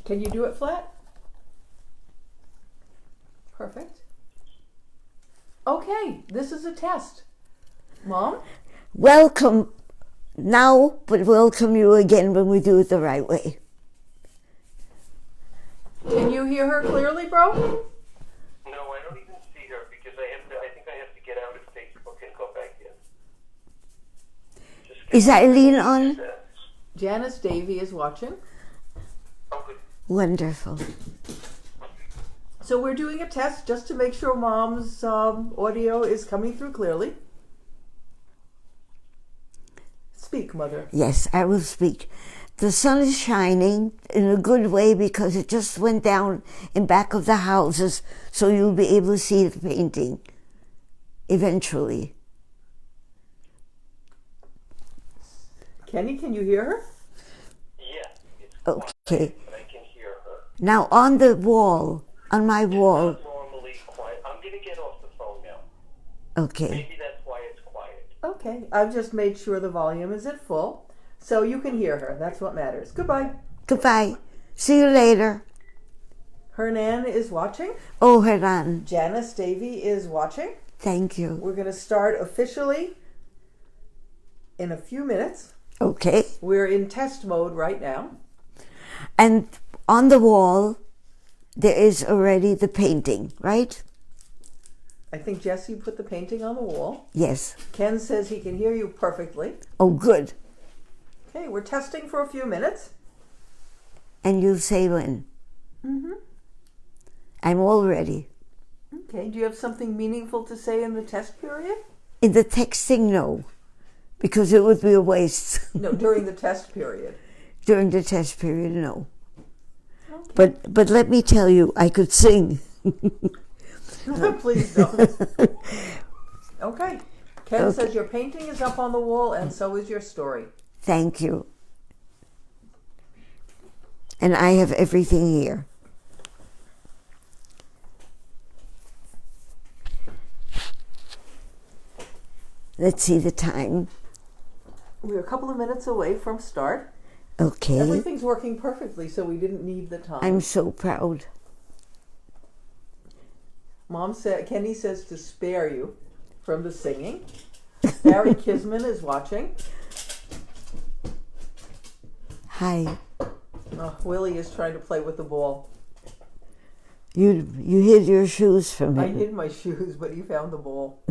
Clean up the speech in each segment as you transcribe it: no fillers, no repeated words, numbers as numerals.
Can you do it flat? Perfect. Okay, this is a test. Mom? Welcome now, but welcome you again when we do it the right way. Can you hear her clearly, bro? No, I don't even see her because I think I have to get out of Facebook and go back in. Is Eileen on? Janice Davy is watching. Oh, good. Wonderful. So we're doing a test just to make sure Mom's audio is coming through clearly. Speak, Mother. Yes, I will speak. The sun is shining in a good way because it just went down in back of the houses, so you'll be able to see the painting eventually. Kenny, can you hear her? Yeah, it's Okay. quiet, but I can hear her. Now on the wall, on my wall. It's not normally quiet. I'm going to get off the phone now. Okay. Maybe that's why it's quiet. Okay, I've just made sure the volume is at full, so you can hear her. That's what matters. Goodbye. Goodbye. See you later. Hernan is watching. Oh, Hernan. Janice Davy is watching. Thank you. We're going to start officially in a few minutes. Okay. We're in test mode right now. And on the wall, there is already the painting, right? I think Jesse put the painting on the wall. Yes. Ken says he can hear you perfectly. Oh, good. Okay, we're testing for a few minutes. And you'll say when. Mm-hmm. I'm all ready. Okay, do you have something meaningful to say in the test period? In the texting, no, because it would be a waste. No, during the test period. During the test period, no. Okay. But let me tell you, I could sing. Please don't. Okay. Ken says your painting is up on the wall and so is your story. Thank you. And I have everything here. Let's see the time. We're a couple of minutes away from start. Okay. Everything's working perfectly, so we didn't need the time. I'm so proud. Mom said, Kenny says to spare you from the singing. Barry Kisman is watching. Hi. Willie is trying to play with the ball. You hid your shoes from I him. hid my shoes, but he found the ball.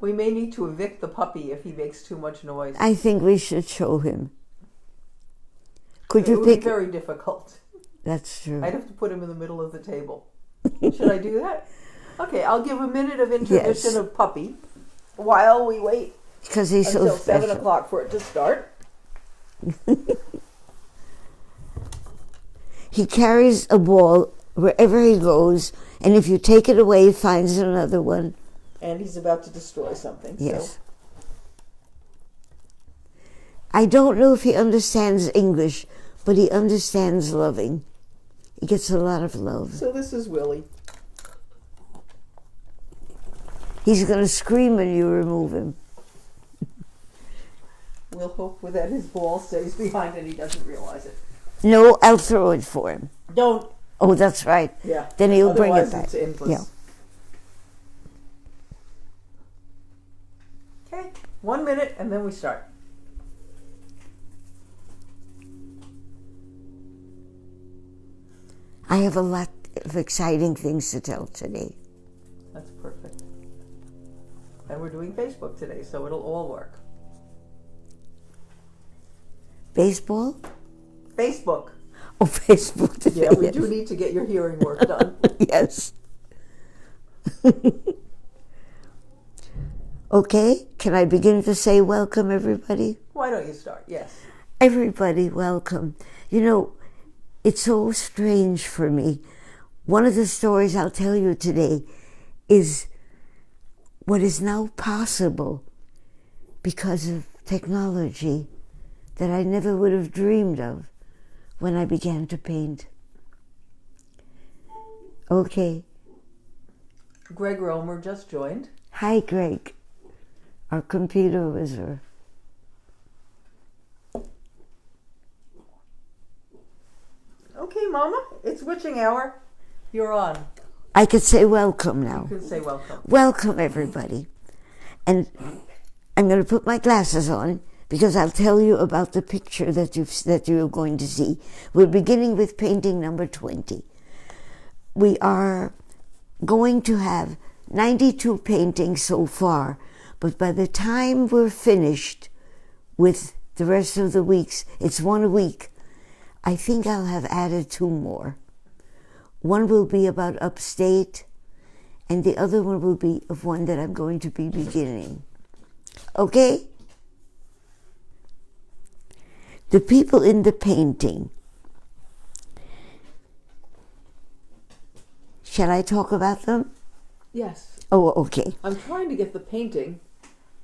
We may need to evict the puppy if he makes too much noise. I think we should show him. Could It you would be pick? very difficult. That's true. I'd have to put him in the middle of the table. Should I do that? Okay, I'll give a minute of intermission Yes. of puppy while we wait Because he's until so special. 7 o'clock for it to start. He carries a ball wherever he goes, and if you take it away, he finds another one. And he's about to destroy something. Yes. So. I don't know if he understands English, but he understands loving. He gets a lot of love. So this is Willie. He's going to scream when you remove him. We'll hope that his ball stays behind and he doesn't realize it. No, I'll throw it for him. Don't. Oh, that's right. Yeah. Then he'll bring it Otherwise back. it's endless. Yeah. Okay, 1 minute and then we start. I have a lot of exciting things to tell today. That's perfect. And we're doing Facebook today, so it'll all work. Baseball? Facebook. Oh, Facebook today. Yeah, we do need to get your hearing work done. Yes. Okay, can I begin to say welcome, everybody? Why don't you start? Yes. Everybody, welcome. You know, it's so strange for me. One of the stories I'll tell you today is what is now possible because of technology that I never would have dreamed of when I began to paint. Okay. Greg Romer just joined. Hi, Greg, our computer wizard. Okay, Mama, it's witching hour. You're on. I could say welcome now. You can say welcome. Welcome, everybody. And I'm going to put my glasses on because I'll tell you about the picture that you're going to see. We're beginning with painting number 20. We are going to have 92 paintings so far, but by the time we're finished with the rest of the weeks, it's one a week, I think I'll have added 2 more. One will be about upstate, and the other one will be of one that I'm going to be beginning. Okay? The people in the painting. Shall I talk about them? Yes. Oh, okay. I'm trying to get the painting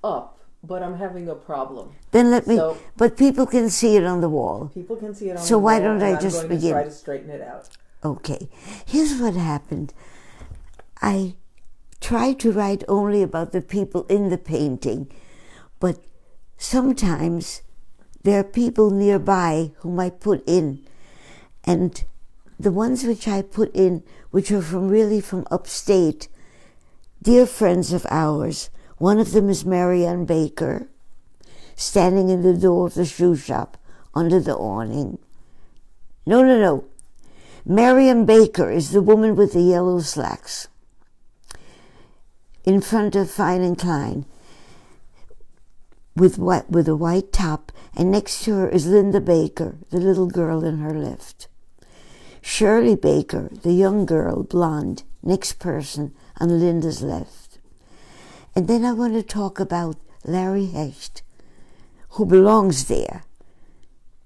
up, but I'm having a problem. Then let me, So- but people can see it on the wall. People can see it on So the why wall, don't I and just I'm going begin? to try to straighten it out. Okay. Here's what happened. I tried to write only about the people in the painting, but sometimes there are people nearby whom I put in, and the ones which I put in, which are from upstate, dear friends of ours. One of them is Marianne Baker, standing in the door of the shoe shop under the awning. No. Marianne Baker is the woman with the yellow slacks in front of Fine and Klein, with a white top, and next to her is Linda Baker, the little girl in her left. Shirley Baker, the young girl, blonde, next person on Linda's left. And then I want to talk about Larry Hecht, who belongs there.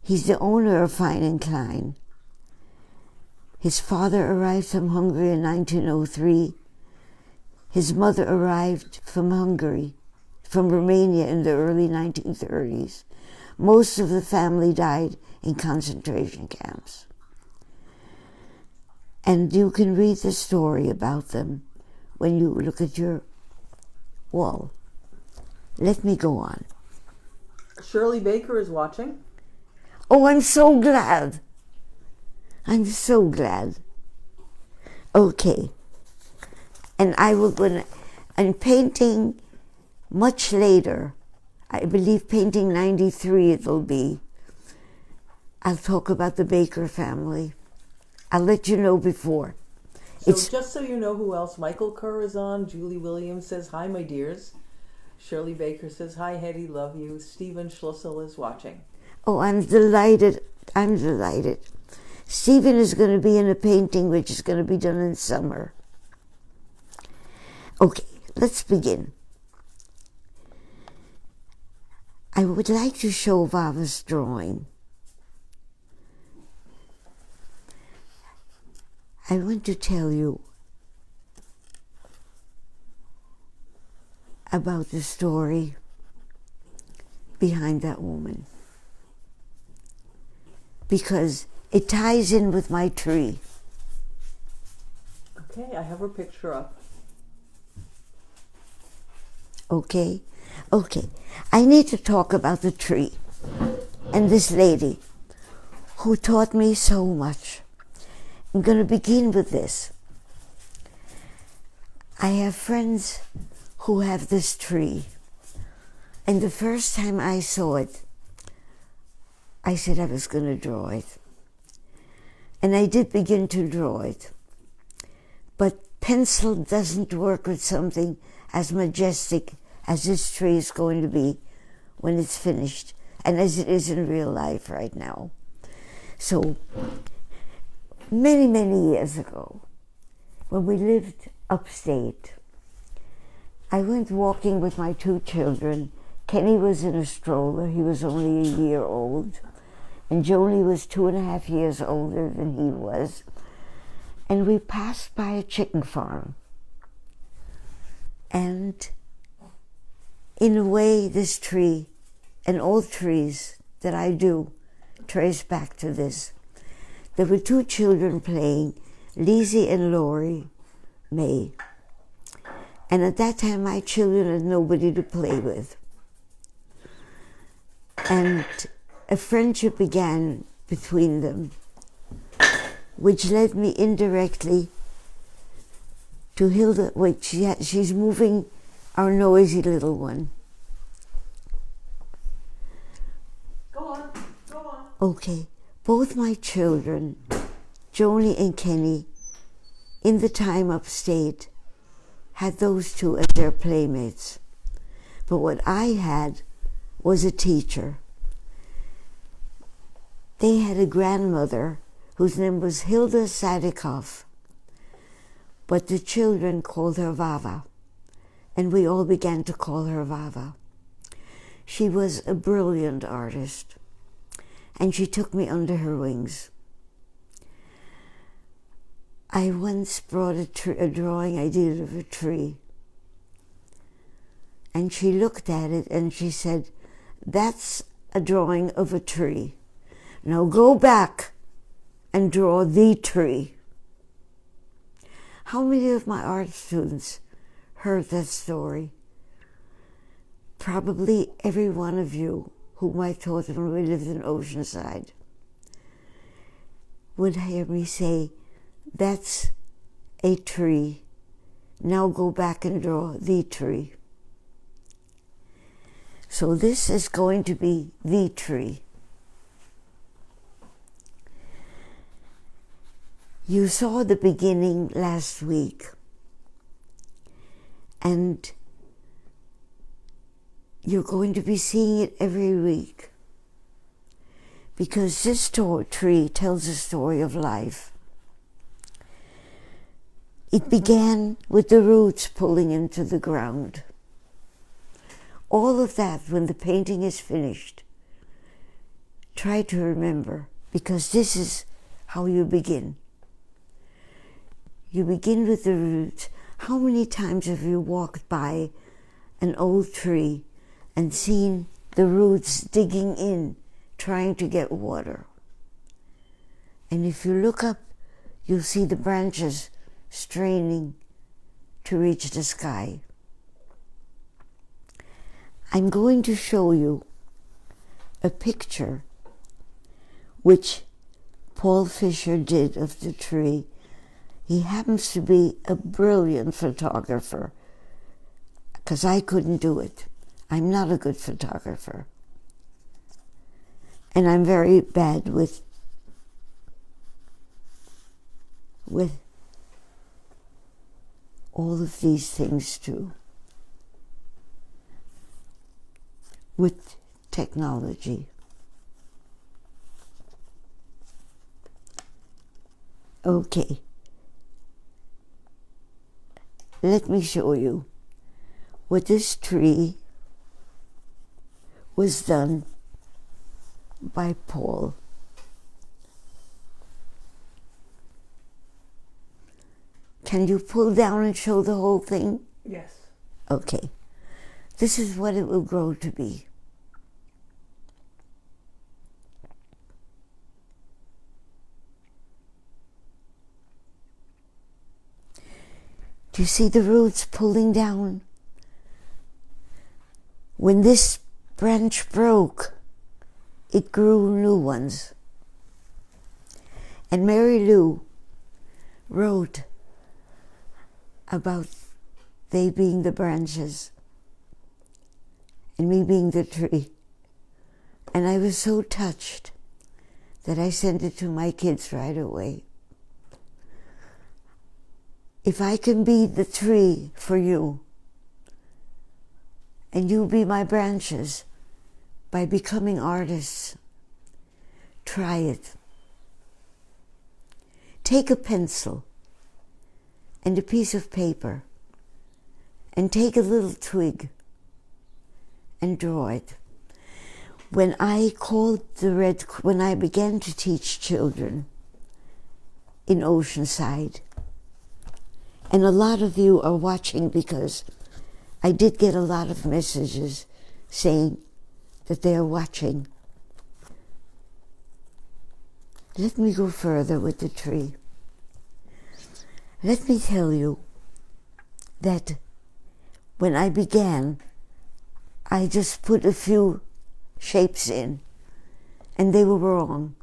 He's the owner of Fine and Klein. His father arrived from Hungary in 1903. His mother arrived from Romania in the early 1930s. Most of the family died in concentration camps. And you can read the story about them when you look at your wall. Let me go on. Shirley Baker is watching. Oh, I'm so glad. I'm so glad. Okay. And I'm painting much later. I believe painting 93 it'll be. I'll talk about the Baker family. I'll let you know before. So just so you know who else, Michael Kerr is on. Julie Williams says, hi, my dears. Shirley Baker says, hi, Hedy, love you. Stephen Schlussel is watching. Oh, I'm delighted. Stephen is going to be in a painting which is going to be done in summer. Okay, let's begin. I would like to show Vava's drawing. I want to tell you about the story behind that woman, because it ties in with my tree. Okay, I have her picture up. Okay. I need to talk about the tree and this lady who taught me so much. I'm going to begin with this. I have friends who have this tree, and the first time I saw it, I said I was going to draw it. And I did begin to draw it. But pencil doesn't work with something as majestic as this tree is going to be when it's finished, and as it is in real life right now. So, many, many years ago, when we lived upstate, I went walking with my 2 children. Kenny was in a stroller. He was only a year old. And Jolie was 2.5 years older than he was. And we passed by a chicken farm. And in a way, this tree, and all trees that I do, trace back to this. There were 2 children playing, Lizzie and Lori May. And at that time, my children had nobody to play with. And a friendship began between them. which led me indirectly to Hilda. Wait, she's moving our noisy little one. Go on, go on. Okay, both my children, Joni and Kenny, in the time upstate, had those two as their playmates. But what I had was a teacher. They had a grandmother whose name was Hilda Sadikoff, but the children called her Vava, and we all began to call her Vava. She was a brilliant artist, and she took me under her wings. I once brought a drawing I did of a tree, and she looked at it and she said, "That's a drawing of a tree. Now go back and draw the tree." How many of my art students heard that story? Probably every one of you whom I taught when we lived in Oceanside would hear me say, "That's a tree. Now go back and draw the tree." So this is going to be the tree. You saw the beginning last week, and you're going to be seeing it every week, because this tree tells a story of life. It began with the roots pulling into the ground. All of that, when the painting is finished, try to remember, because this is how you begin. You begin with the roots. How many times have you walked by an old tree and seen the roots digging in, trying to get water? And if you look up, you'll see the branches straining to reach the sky. I'm going to show you a picture which Paul Fisher did of the tree. He happens to be a brilliant photographer, because I couldn't do it. I'm not a good photographer. And I'm very bad with all of these things too. With technology. Okay. Let me show you what this tree was done by Paul. Can you pull down and show the whole thing? Yes. Okay. This is what it will grow to be. Do you see the roots pulling down? When this branch broke, it grew new ones. And Mary Lou wrote about they being the branches and me being the tree. And I was so touched that I sent it to my kids right away. If I can be the tree for you, and you be my branches by becoming artists, try it. Take a pencil and a piece of paper and take a little twig and draw it. When I began to teach children in Oceanside, and a lot of you are watching because I did get a lot of messages saying that they are watching. Let me go further with the tree. Let me tell you that when I began, I just put a few shapes in, and they were wrong.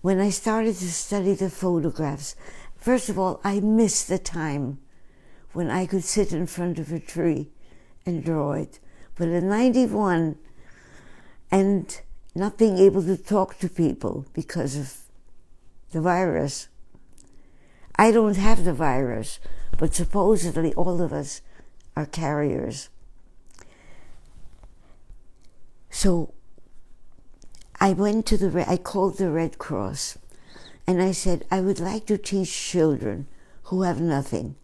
when I started to study the photographs, first of all, I missed the time when I could sit in front of a tree and draw it. But at 91, and not being able to talk to people because of the virus, I don't have the virus, but supposedly all of us are carriers. So I called the Red Cross, and I said, I would like to teach children who have nothing.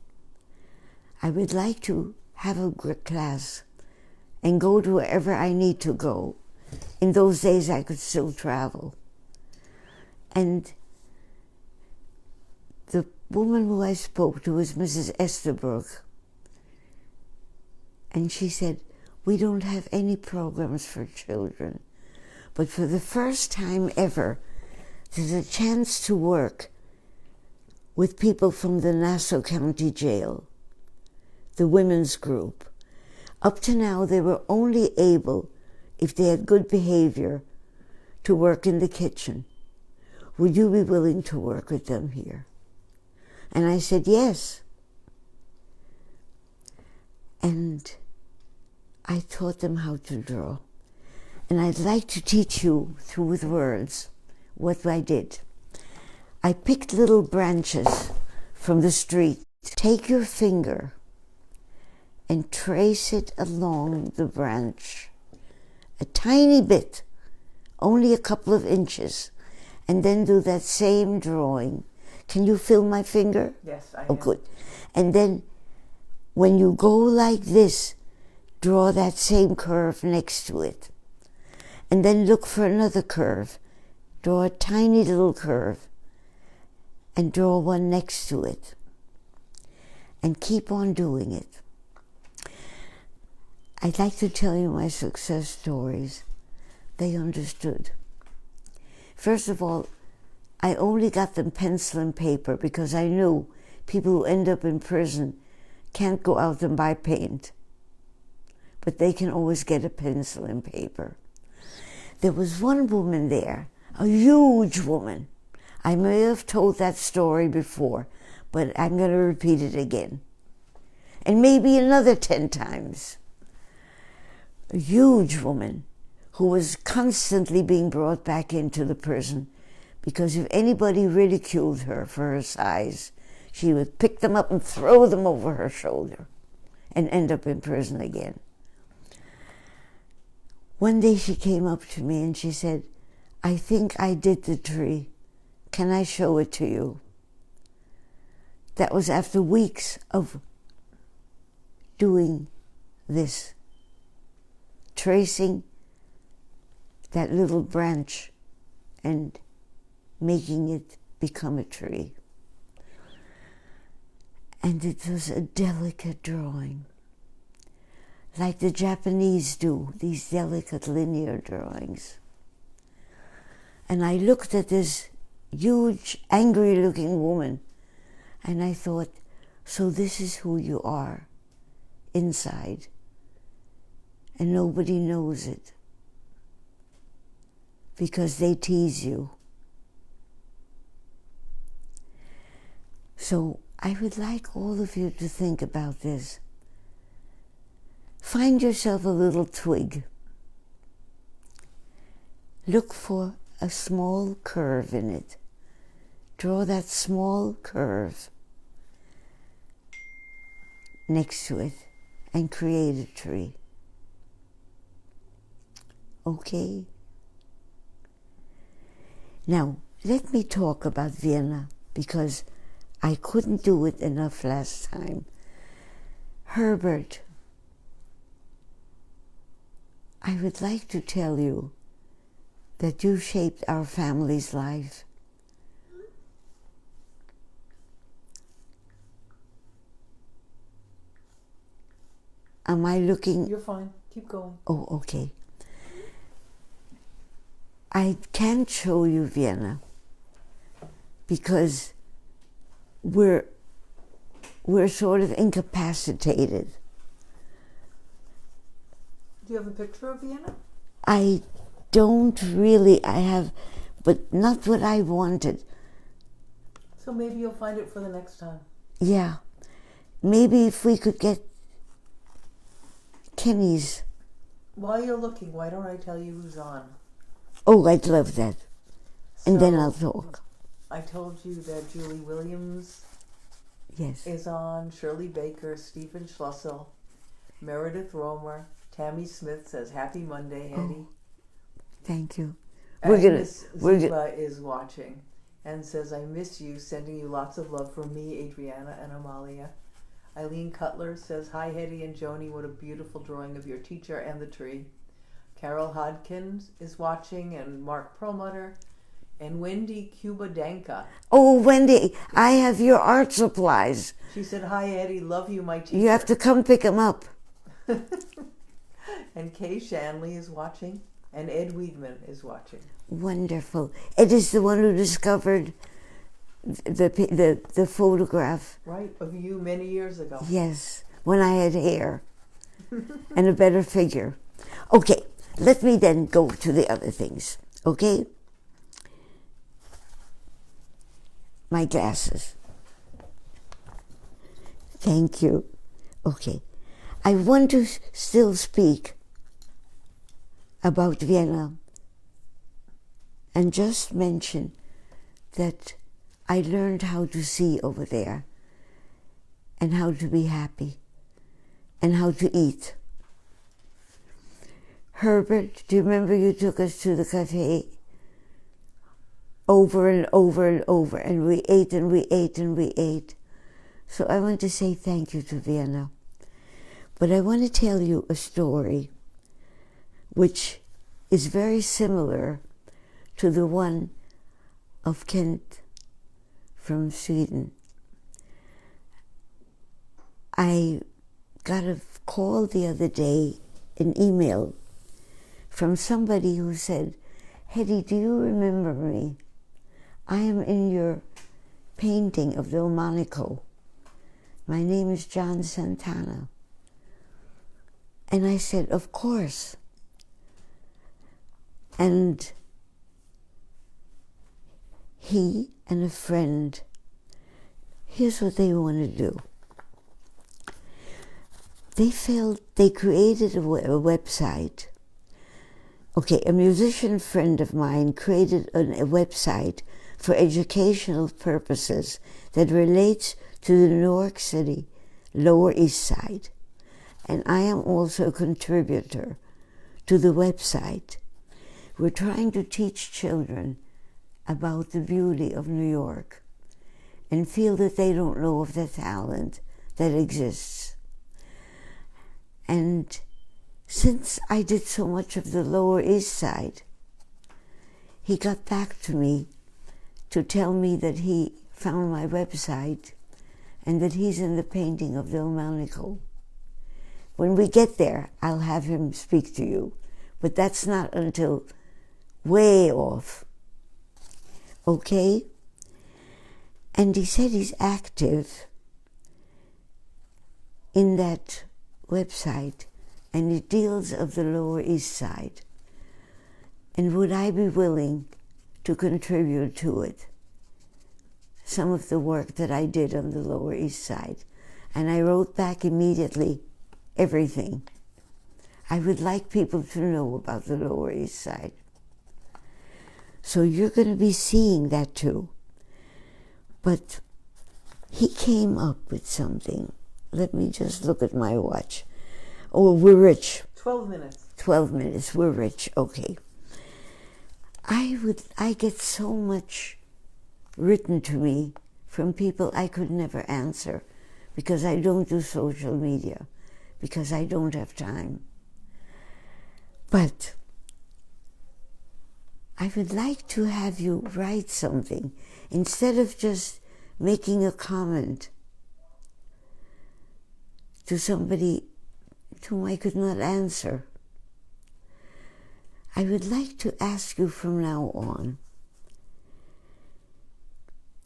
I would like to have a class and go to wherever I need to go. In those days, I could still travel. And the woman who I spoke to was Mrs. Estabrook. And she said, we don't have any programs for children. But for the first time ever, there's a chance to work with people from the Nassau County Jail, the women's group. Up to now, they were only able, if they had good behavior, to work in the kitchen. Would you be willing to work with them here? And I said, yes. And I taught them how to draw. And I'd like to teach you through with words what I did. I picked little branches from the street. Take your finger and trace it along the branch, a tiny bit, only a couple of inches, and then do that same drawing. Can you feel my finger? Yes, I Oh, am. good. And then when you go like this, draw that same curve next to it. And then look for another curve. Draw a tiny little curve and draw one next to it. And keep on doing it. I'd like to tell you my success stories. They understood. First of all, I only got them pencil and paper because I knew people who end up in prison can't go out and buy paint. But they can always get a pencil and paper. There was one woman there, a huge woman. I may have told that story before, but I'm going to repeat it again. And maybe another 10 times. A huge woman who was constantly being brought back into the prison because if anybody ridiculed her for her size, she would pick them up and throw them over her shoulder and end up in prison again. One day she came up to me and she said, I think I did the tree. Can I show it to you? That was after weeks of doing this, tracing that little branch and making it become a tree. And it was a delicate drawing, like the Japanese do, these delicate linear drawings. And I looked at this huge, angry-looking woman, and I thought, so this is who you are inside, and nobody knows it because they tease you. So I would like all of you to think about this. Find yourself a little twig. Look for a small curve in it. Draw that small curve next to it and create a tree. Okay? Now, let me talk about Vienna because I couldn't do it enough last time. Herbert, I would like to tell you that you shaped our family's life. Am I looking? You're fine. Keep going. Oh, okay. I can't show you Vienna because we're sort of incapacitated. Do you have a picture of Vienna? I don't really. I have but not what I wanted. So maybe you'll find it for the next time. Yeah. Maybe if we could get Kenny's. While you're looking, why don't I tell you who's on? Oh, I'd love that. And then So, I'll talk. I told you that Julie Williams Yes. is on, Shirley Baker, Stephen Schlussel, Meredith Romer, Tammy Smith says, Happy Monday, Hedy. Thank you. Agnes Ziva is watching and says, I miss you, sending you lots of love from me, Adriana, and Amalia. Eileen Cutler says, Hi, Hedy and Joni, what a beautiful drawing of your teacher and the tree. Carol Hodkins is watching, and Mark Perlmutter, and Wendy Cubadanka. Oh, Wendy, I have your art supplies. She said, Hi, Hedy, love you, my teacher. You have to come pick them up. And Kay Shanley is watching, and Ed Weidman is watching. Wonderful. Ed is the one who discovered the photograph. Right, of you many years ago. Yes, when I had hair and a better figure. Okay, let me then go to the other things, okay? My glasses. Thank you. Okay. I want to still speak about Vienna and just mention that I learned how to see over there and how to be happy and how to eat. Herbert, do you remember you took us to the cafe over and over and over, and we ate and we ate and we ate. So I want to say thank you to Vienna. But I want to tell you a story which is very similar to the one of Kent from Sweden. I got a call the other day, an email, from somebody who said, Hedy, do you remember me? I am in your painting of Delmonico. My name is John Santana. And I said, of course. And he and a friend, here's what they want to do. They created a website. Okay, a musician friend of mine created a website for educational purposes that relates to the New York City Lower East Side. And I am also a contributor to the website. We're trying to teach children about the beauty of New York and feel that they don't know of the talent that exists. And since I did so much of the Lower East Side, he got back to me to tell me that he found my website and that he's in the painting of Delmonico. When we get there, I'll have him speak to you, but that's not until way off. Okay? And he said he's active in that website, and it deals of the Lower East Side. And would I be willing to contribute to it? Some of the work that I did on the Lower East Side. And I wrote back immediately, everything. I would like people to know about the Lower East Side. So you're going to be seeing that too. But he came up with something. Let me just look at my watch. Oh, we're rich. 12 minutes. 12 minutes, we're rich, okay. I get so much written to me from people I could never answer because I don't do social media, because I don't have time. But I would like to have you write something instead of just making a comment to somebody to whom I could not answer. I would like to ask you from now on,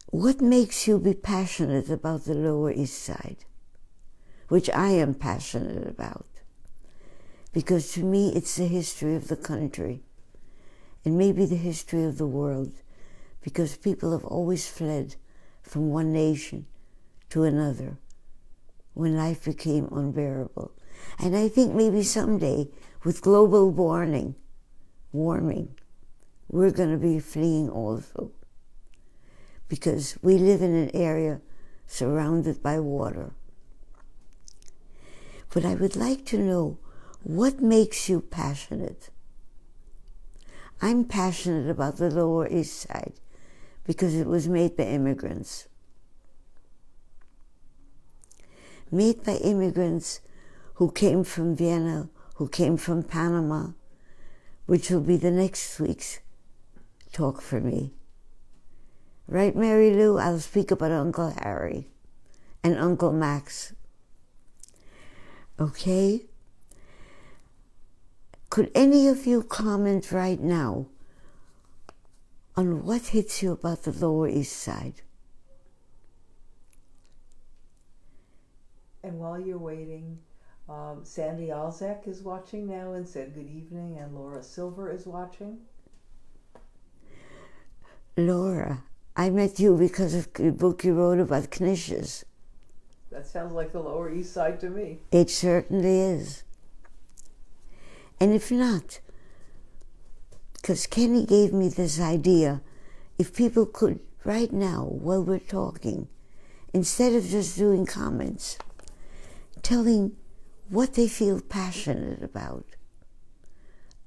what makes you be passionate about the Lower East Side, which I am passionate about, because to me it's the history of the country, and maybe the history of the world, because people have always fled from one nation to another when life became unbearable. And I think maybe someday, with global warming, we're going to be fleeing also, because we live in an area surrounded by water. But I would like to know, what makes you passionate? I'm passionate about the Lower East Side because it was made by immigrants. Made by immigrants who came from Vienna, who came from Panama, which will be the next week's talk for me. Right, Mary Lou? I'll speak about Uncle Harry and Uncle Max. Okay? Could any of you comment right now on what hits you about the Lower East Side? And while you're waiting, Sandy Alzek is watching now and said good evening, and Laura Silver is watching. Laura, I met you because of the book you wrote about knishes. That sounds like the Lower East Side to me. It certainly is. And if not, because Kenny gave me this idea, if people could, right now, while we're talking, instead of just doing comments, telling what they feel passionate about,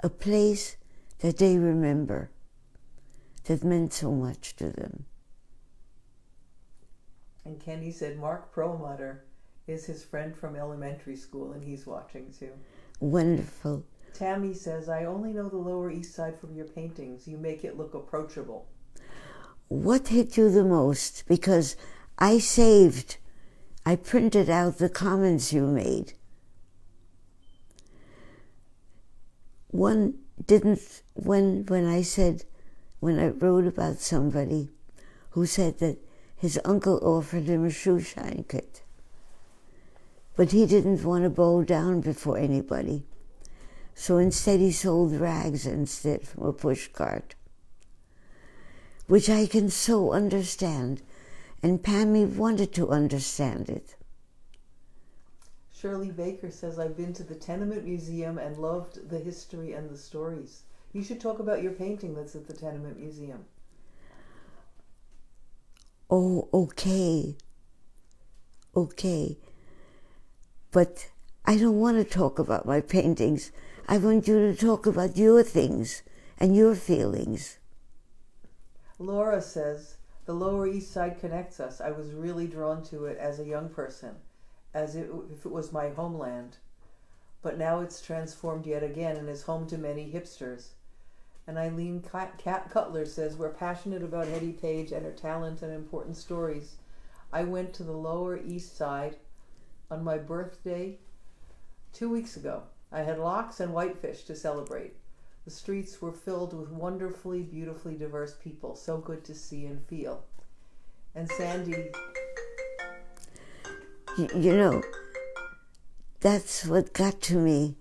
a place that they remember that meant so much to them. And Kenny said Mark Perlmutter is his friend from elementary school, and he's watching too. Wonderful. Tammy says, I only know the Lower East Side from your paintings. You make it look approachable. What hit you the most? Because I printed out the comments you made. One didn't, when I wrote about somebody who said that his uncle offered him a shoe shine kit, but he didn't want to bow down before anybody. So instead he sold rags instead from a push cart, which I can so understand, and Pammy wanted to understand it. Shirley Baker says, I've been to the Tenement Museum and loved the history and the stories. You should talk about your painting that's at the Tenement Museum. Oh, okay. Okay. But I don't want to talk about my paintings. I want you to talk about your things and your feelings. Laura says, the Lower East Side connects us. I was really drawn to it as a young person, as if it was my homeland. But now it's transformed yet again and is home to many hipsters. And Eileen Cutler says, we're passionate about Hedy Page and her talent and important stories. I went to the Lower East Side on my birthday 2 weeks ago. I had lox and whitefish to celebrate. The streets were filled with wonderfully, beautifully diverse people. So good to see and feel. And Sandy... You know, that's what got to me.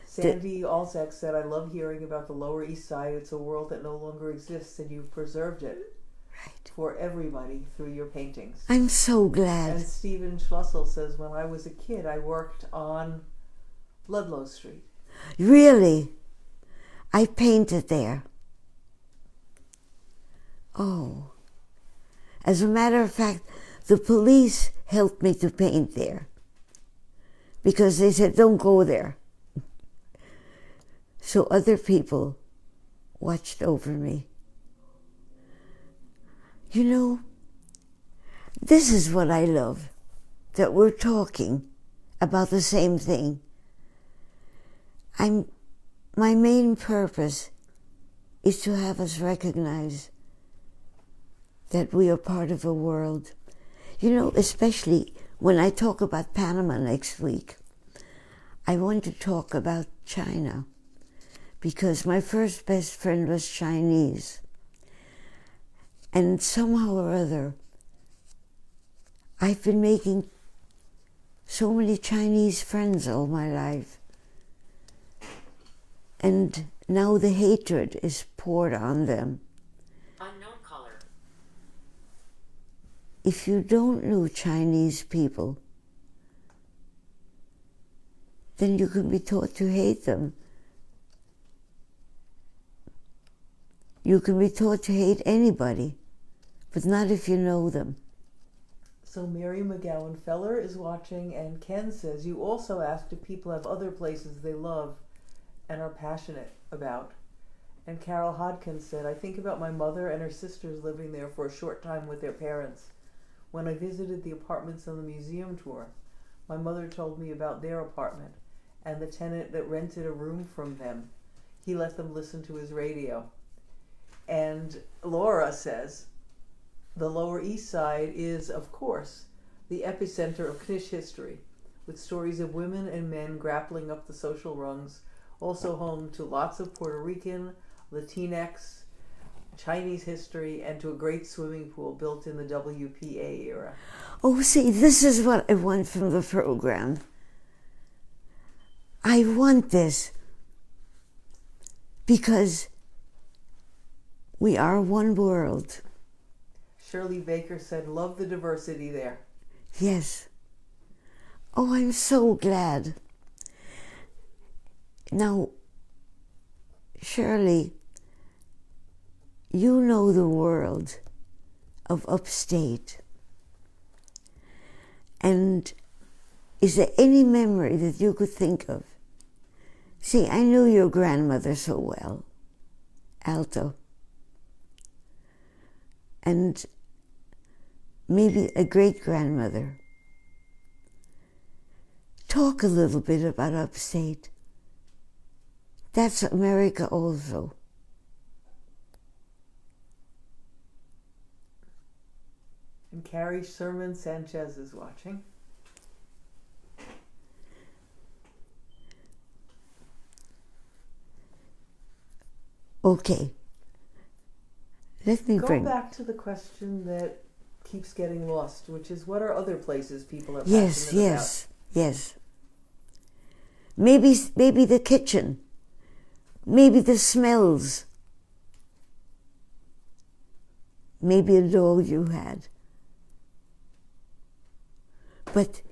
Sandy Alzek said, I love hearing about the Lower East Side. It's a world that no longer exists, and you've preserved it for everybody through your paintings. I'm so glad. And Stephen Schlussel says, when I was a kid, I worked on Ludlow Street. Really? I painted there. Oh. As a matter of fact, the police helped me to paint there because they said, don't go there. So other people watched over me. You know, this is what I love, that we're talking about the same thing. My main purpose is to have us recognize that we are part of a world. You know, especially when I talk about Panama next week, I want to talk about China, because my first best friend was Chinese. And somehow or other, I've been making so many Chinese friends all my life. And now the hatred is poured on them. Unknown caller. If you don't know Chinese people, then you can be taught to hate them. You can be taught to hate anybody, but not if you know them. So Mary McGowan Feller is watching, and Ken says, you also asked if people have other places they love and are passionate about. And Carol Hodkins said, I think about my mother and her sisters living there for a short time with their parents. When I visited the apartments on the museum tour, my mother told me about their apartment and the tenant that rented a room from them. He let them listen to his radio. And Laura says, the Lower East Side is, of course, the epicenter of Knish history, with stories of women and men grappling up the social rungs, also home to lots of Puerto Rican, Latinx, Chinese history, and to a great swimming pool built in the WPA era. Oh, see, this is what I want from the program. I want this because we are one world. Shirley Baker said, love the diversity there. Yes. Oh, I'm so glad. Now, Shirley, you know the world of upstate. And is there any memory that you could think of? See, I knew your grandmother so well, Alto. And maybe a great-grandmother. Talk a little bit about upstate. That's America also. And Carrie Sherman Sanchez is watching. Okay. Let me Go back to the question that keeps getting lost, which is, what are other places people are passionate Yes. Maybe the kitchen. Maybe the smells. Maybe a dog you had. But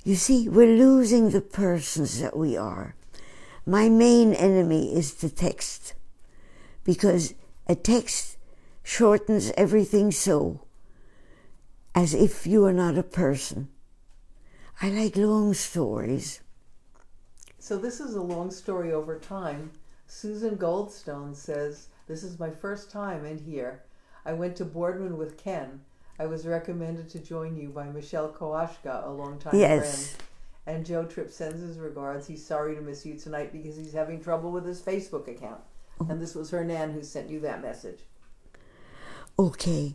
you see, we're losing the persons that we are. My main enemy is the text, because a text shortens everything so, as if you are not a person. I like long stories. So this is a long story over time. Susan Goldstone says, this is my first time in here. I went to Boardman with Ken. I was recommended to join you by Michelle Koashka, a longtime friend. And Joe Tripp sends his regards. He's sorry to miss you tonight because he's having trouble with his Facebook account. And this was her nan who sent you that message. Okay,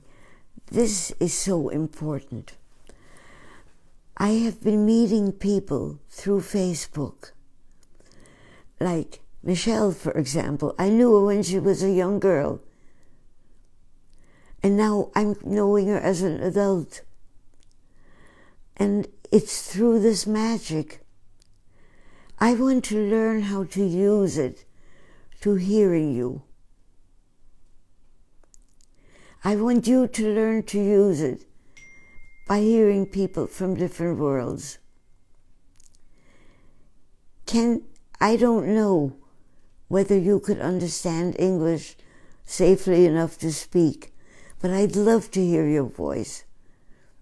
this is so important. I have been meeting people through Facebook. Like Michelle, for example. I knew her when she was a young girl. And now I'm knowing her as an adult. And it's through this magic. I want to learn how to use it to hearing you. I want you to learn to use it by hearing people from different worlds. I don't know whether you could understand English safely enough to speak, but I'd love to hear your voice.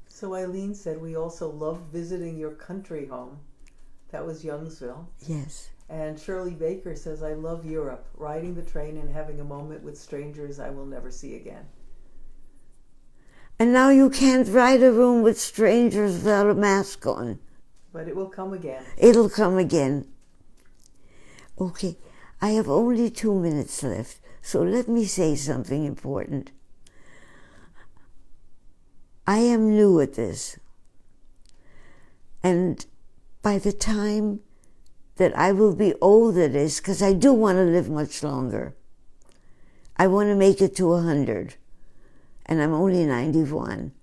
So Eileen said, we also love visiting your country home. That was Youngsville. Yes. And Shirley Baker says, I love Europe, riding the train and having a moment with strangers I will never see again. And now you can't ride a room with strangers without a mask on. But it will come again. It'll come again. Okay, I have only 2 minutes left, so let me say something important. I am new at this. And by the time that I will be old at this, because I do want to live much longer. I want to make it to 100. And I'm only 91.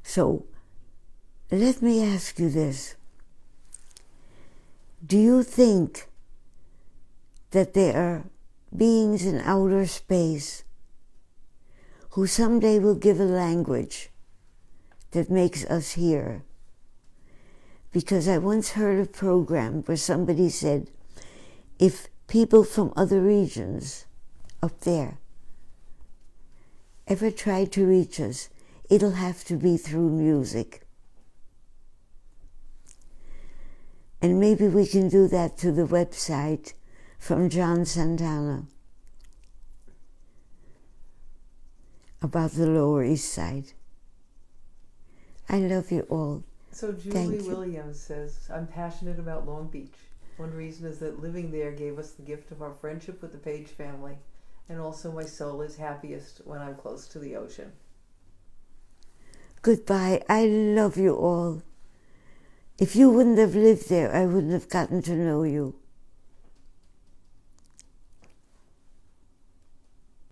So, let me ask you this. Do you think that there are beings in outer space who someday will give a language that makes us hear. Because I once heard a program where somebody said, if people from other regions up there ever try to reach us, it'll have to be through music. And maybe we can do that to the website from John Santana about the Lower East Side. I love you all. So Julie Thank you. Williams says, I'm passionate about Long Beach. One reason is that living there gave us the gift of our friendship with the Page family, and also my soul is happiest when I'm close to the ocean. Goodbye. I love you all. If you wouldn't have lived there, I wouldn't have gotten to know you.